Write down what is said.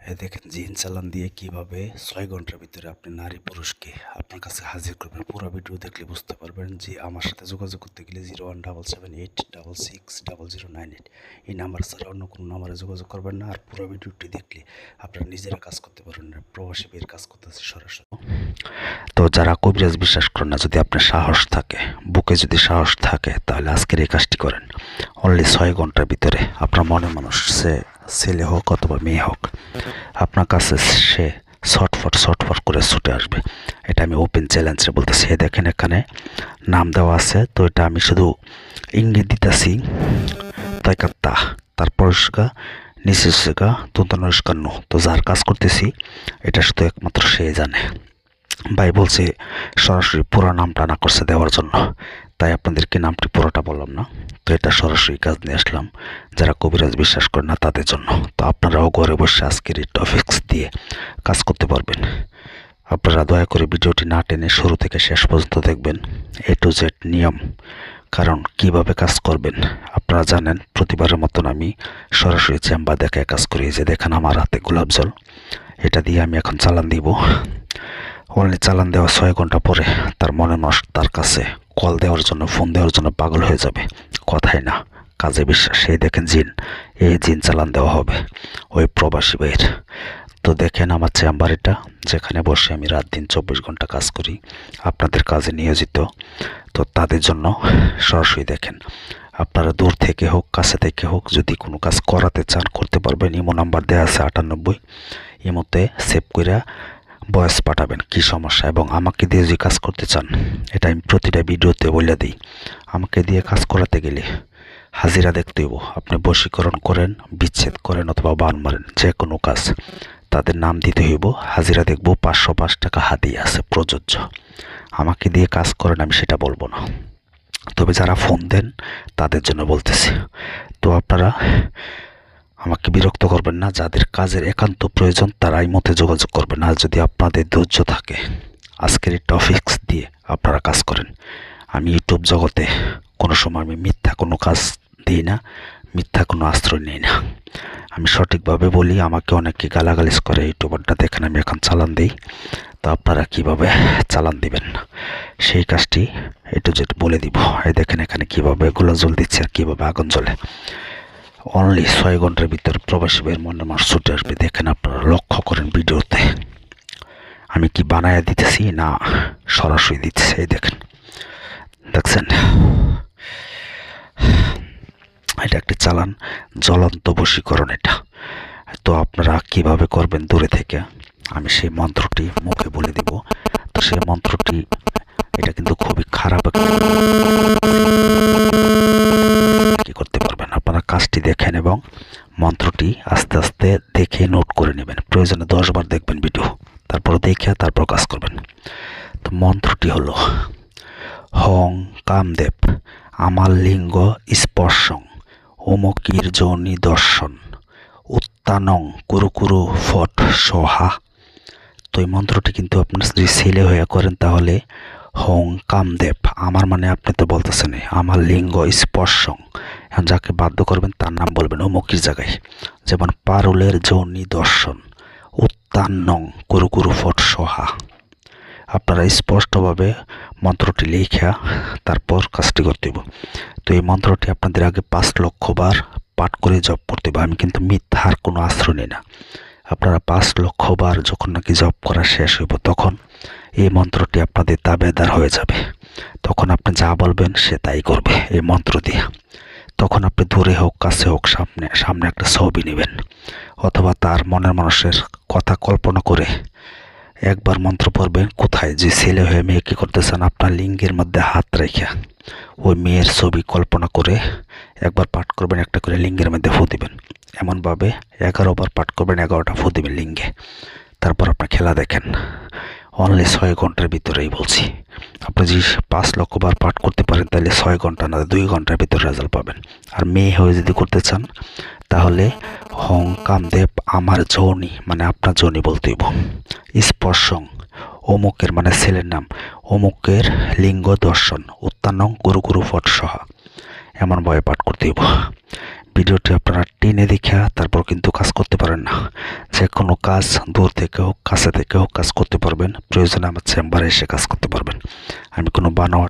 দেখেন জিন চালান দিয়ে কিভাবে 6 ঘন্টার ভিতরে আপনি নারী পুরুষকে আপনার কাছে হাজির করবেন। পুরো ভিডিও দেখলে বুঝতে পারবেন যে আমার সাথে যোগাযোগ করতে গেলে 0177860098 এই নাম্বার ছাড়া অন্য কোনো নাম্বারে যোগাযোগ করবেন না। আর পুরো ভিডিওটি দেখলে আপনারা নিজেরা কাজ করতে পারবেন না। প্রবাসী বের কাজ করতেছে সরাসরি। তো যারা কবিরাজ বিশ্বাস করেন না, যদি আপনার সাহস থাকে, বুকে যদি সাহস থাকে, তাহলে আজকের এই কাজটি করেন। অনলি 6 ঘন্টার ভিতরে আপনার মনে মানুষ, সে ছেলে হোক অথবা মেয়ে হোক, আপনার কাছে সে শর্টফট করে ছুটে আসবে। এটা আমি ওপেন চ্যালেঞ্জে বলতেছি। দেখেন এখানে নাম দেওয়া আছে, তো এটা আমি শুধু ইঙ্গিত দিতেছি। তাইকাত্তা তারপর নিচেগা দন্তনস্কান্ন। তো যার কাজ করতেছি এটা শুধু একমাত্র সে জানে। ভাই বলছে সরাসরি পুরো নামটা না করছে দেওয়ার জন্য, তাই আপনাদেরকে নামটি পুরোটা বললাম না। তো এটা সরাসরি কাজ নিয়ে আসলাম যারা কবিরাজ বিশ্বাস করে না তাদের জন্য। তো আপনারাও ঘরে বসে আজকের এই টপিকস দিয়ে কাজ করতে পারবেন। আপনারা দয়া করে ভিডিওটি না টেনে শুরু থেকে শেষ পর্যন্ত দেখবেন, A to Z নিয়ম। কারণ কিভাবে কাজ করবেন আপনারা জানেন। প্রতিবারের মতন আমি সরাসরি চেম্বার দেখায় কাজ করি। যে দেখেন আমার হাতে গোলাপ জল, এটা দিয়ে আমি এখন চালান দিব। অনলি চালান দেওয়া 6 ঘন্টা পরে তার মনে নষ্ট, তার কাছে কল দেওয়ার জন্য, ফোন দেওয়ার জন্য পাগল হয়ে যাবে। কথাই না, কাজে বিশ্বাস। সেই দেখেন জিন, এই জিন চালান দেওয়া হবে ওই প্রবাসী ভাইয়ের। তো দেখেন আমার চেম্বার এটা, যেখানে বসে আমি রাত দিন 24 ঘন্টা কাজ করি, আপনাদের কাজে নিয়োজিত। তো তাদের জন্য সরাসরি দেখেন, আপনারা দূর থেকে হোক কাছে থেকে হোক, যদি কোনো কাজ করাতে চান করতে পারবেন। ইমো নাম্বার দেওয়া আছে 98, ইমোতে সেভ করে ভয়েস পাঠাবেন কি সমস্যা, এবং আমাকে দিয়ে যে কাজ করতে চান, এটা আমি প্রতিটা ভিডিওতে বলে দিই। আমাকে দিয়ে কাজ করাতে গেলে হাজিরা দেখতে হইব। আপনি বশীকরণ করেন, বিচ্ছেদ করেন অথবা বান মারেন, যে কোনো কাজ তাদের নাম দিতে হইব। হাজিরা দেখব, 505 টাকা হাতিয়ে আছে প্রযোজ্য। আমাকে দিয়ে কাজ করেন আমি সেটা বলবো না, তবে যারা ফোন দেন তাদের জন্য বলতেছি। তো আপনারা আমাকে বিরক্ত করবেন না। যাদের কাজের একান্ত প্রয়োজন তারা এই মতে যোগাযোগ করবেন। আর যদি আপনাদের ধৈর্য থাকে, আজকের এই টপিকস দিয়ে আপনারা কাজ করেন। আমি ইউটিউব জগতে কোনো সময় আমি মিথ্যা কোনো কাজ দিই না, মিথ্যা কোনো আশ্রয় নিই না। আমি সঠিকভাবে বলি। আমাকে অনেকে গালাগালিজ করে ইউটিউবারটা দেখেন আমি এখন চালান দিই। তো আপনারা কিভাবে চালান দিবেন সেই কাজটি একটু যেটা বলে দিব। এই দেখেন এখানে কিভাবে এগুলো জল দিচ্ছে আর কিভাবে আগুন জ্বলে। অনলি 6 ঘন্টার ভিতর প্রবাসী ভাইয়ের মনে মাস ছুটে আসবে। দেখেন আপনারা লক্ষ্য করেন ভিডিওতে আমি কি বানায় দিতেছি না সরাসরি দিতেছি। এই দেখেন, দেখছেন এটা একটি চালান, জ্বলন্ত বশীকরণ এটা। তো আপনারা কিভাবে করবেন দূরে থেকে, আমি সেই মন্ত্রটি মুখে বলে দিব। তো সেই মন্ত্রটি এটা কিন্তু খুবই খারাপ কি করতে পারবেন। আপনারা কাজটি দেখেন এবং মন্ত্রটি আস্তে আস্তে দেখে নোট করে নেবেন। প্রয়োজনে 10 বার দেখবেন ভিডিও, তারপর দেখে তারপর কাজ করবেন। তো মন্ত্রটি হলো হং কামদেব আমার লিঙ্গ স্পর্শং অমুকির যোনি দর্শন উত্তানং কুরু কুরু ফট সোহা। তো এই মন্ত্রটি কিন্তু আপনার যদি ছেলে হয়ে করেন তাহলে হং কামদেব, আমার মানে আপনি তো বলতেছেন আমার লিঙ্গ স্পর্শং, যাকে বাধ্য করবেন তার নাম বলবেন অমুকির জায়গায়। যেমন পারুলের যোনি দর্শন উত্তানং কুরু কুরু ফট সোহা। আপনারা স্পষ্টভাবে মন্ত্রটি লেখা তারপর কাজটি করতে হবে। তো এই মন্ত্রটি আপনাদের আগে 5 লক্ষ বার পাঠ করে জপ করতে হবে। আমি কিন্তু মিথ্যার কোনো আশ্রয় নিই না। আপনারা 5 লক্ষ বার যখন নাকি জপ করা শেষ হইব, তখন এই মন্ত্রটি আপনাদের তাবেদার হয়ে যাবে। তখন আপনি যা বলবেন সে তাই করবে এই মন্ত্র দিয়ে। তখন আপনি দূরে হোক কাছে হোক, সামনে একটা ছবি নেবেন, অথবা তার মনের মানুষের কথা কল্পনা করে একবার মন্ত্র পড়বেন। কোথায় যে ছেলে হয়ে মেয়ে কি করতেছেন, আপনার লিঙ্গের মধ্যে হাত রেখে ওই মেয়ের ছবি কল্পনা করে একবার পাঠ করবেন, একটা করে লিঙ্গের মধ্যে ফু দিবেন। এমনভাবে 11 বার পাঠ করবেন, 11টা ফু দিবেন লিঙ্গে। তারপর আপনার খেলা দেখেন। অনলি 6 ঘন্টার ভিতরেই বলছি। আপনি যদি 5 লক্ষ বার পাঠ করতে পারেন তাহলে 6 ঘন্টা না 2 ঘন্টার ভিতরে রেজাল্ট পাবেন। আর মেয়ে হয়ে যদি করতে চান তাহলে হং কামদেব আমার যোনি, মানে আপনার যোনি বলতে হইব। স্পর্শং অমুকের, মানে ছেলের নাম, অমুকের লিঙ্গ দর্শন উত্তানং গুরু গুরু ফট সহা, এমন ভয়ে পাঠ করতে হইব। ভিডিওটি আপনারা টেনে দেখা তারপর কিন্তু কাজ করতে পারেন না। যে কোনো কাজ দূর থেকে হোক কাছে থেকে হোক কাজ করতে পারবেন, প্রয়োজনে আমার চেম্বারে এসে কাজ করতে পারবেন। আমি কোনো বানোয়াট